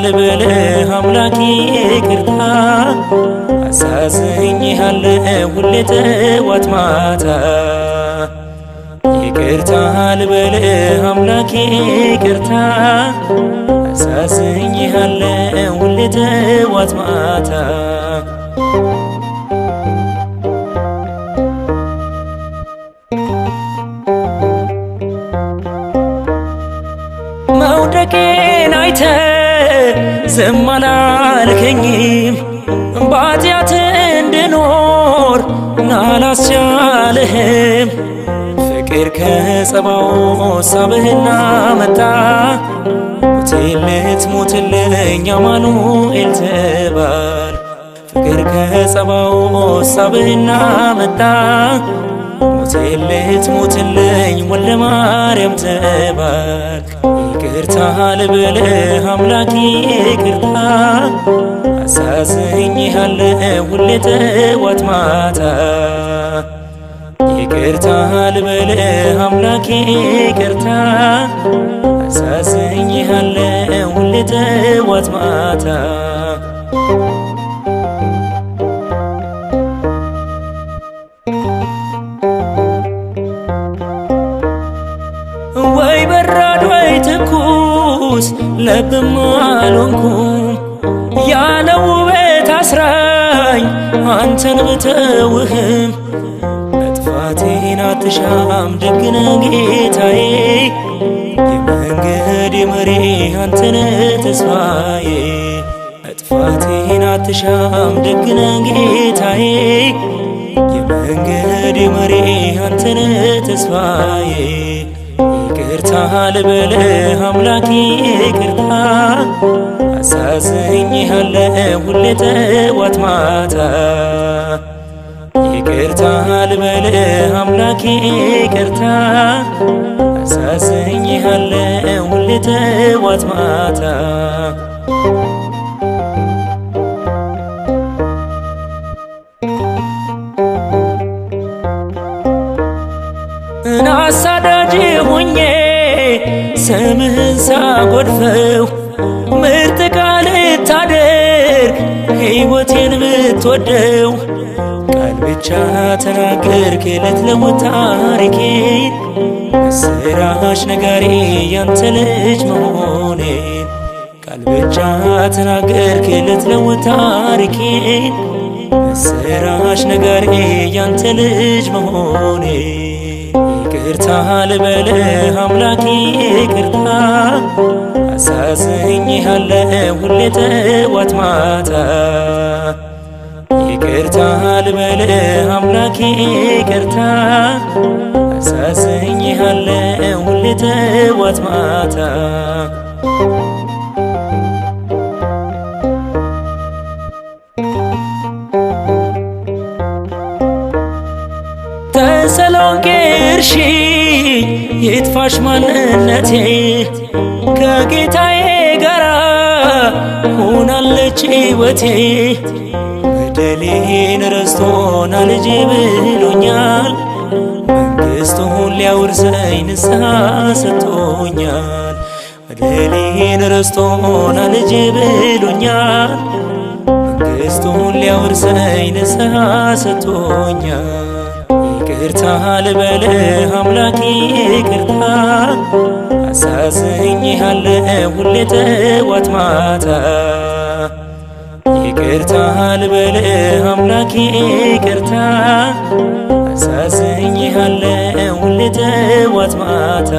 ልበልህ አምላኬ ይቅርታ አሳዝኜሃለሁ ሁሌ ጠዋት ማታ ይቅርታ ልበልህ አምላኬ ይቅርታ አሳዝኜሃለሁ ሁሌ ጠዋት ማታ መውደቄን አይተህ ዝም አላልከኝም በኃጢአት እንድኖር አላስቻለህም ፍቅር ከጸባኦት ሳበህና መጣ ሞቴን ልትሞትልኝ አማኑኤል ተባል ፍቅር ከጸባኦት ሳበህና መጣ ሞቴን ልትሞትልኝ ወልደ ማርያም ተባልክ ይቅርታ ልበልህ አምላኬ ይቅርታ አሳዝኜሃለሁ ሁሌ ጠዋት ማታ ይቅርታ ልበልህ አምላኬ ይቅርታ አሳዝኜሃለሁ ሁሌ ጠዋት ማታ ወይ በራድ ወይ ትኩስ ለብም አልሆንኩም ያለ ውበት አስራኝ አንተን ብተውህም መጥፋቴን አትሻም ደግነ ጌታዬ የመንገድ መሪ አንተነ ተስፋዬ መጥፋቴን አትሻም ደግነ ጌታዬ የመንገድ መሪ አንተነ ተስፋዬ ይቅርታ ልበልህ አምላኬ ይቅርታ አሳዝኜሃለሁ ሁሌ ጠዋት ማታ ይቅርታ ልበልህ አምላኬ ይቅርታ አሳዝኜሃለሁ ሁሌ ጠዋት ማታ አሳዳጅ ሆኜ ስምህን ሳጎድፈው ምርጥ ቃል ታደርግ ሕይወቴን ብትወደው ቃል ብቻ ተናገርክ ልትለውጥ ታሪኬን ምስራች ነጋሪ ያንተ ልጅ መሆኔን ቃል ብቻ ተናገርክ ልትለውጥ ታሪኬን ምስራች ነጋሪ ያንተ ልጅ መሆኔን ይቅርታ ልበልህ አምላኬ ይቅርታ አሳዝኜሃለሁ ሁሌ ጠዋት ማታ ይቅርታ ልበልህ አምላኬ ይቅርታ አሳዝኜሃለሁ ሁሌ ጠዋት ማታ ተሰሎንቄ እርሺ ይጥፋሽ ማንነቴ ከጌታዬ ጋራ ሆናለች ሕይወቴ በደሌን ረስቶና ልጄ ብሎኛል መንግሥቱን ሊያወርሰኝ ንስሐ ሰጥቶኛል በደሌን ረስቶና ልጄ ብሎኛል መንግሥቱን ሊያወርሰኝ ንስሐ ሰጥቶኛል ይቅርታ ልበልህ አምላኬ ይቅርታ አሳዝኜሃለሁ ሁሌ ጠዋት ማታ ይቅርታ ልበልህ አምላኬ ይቅርታ አሳዝኜሃለሁ ሁሌ ጠዋት ማታ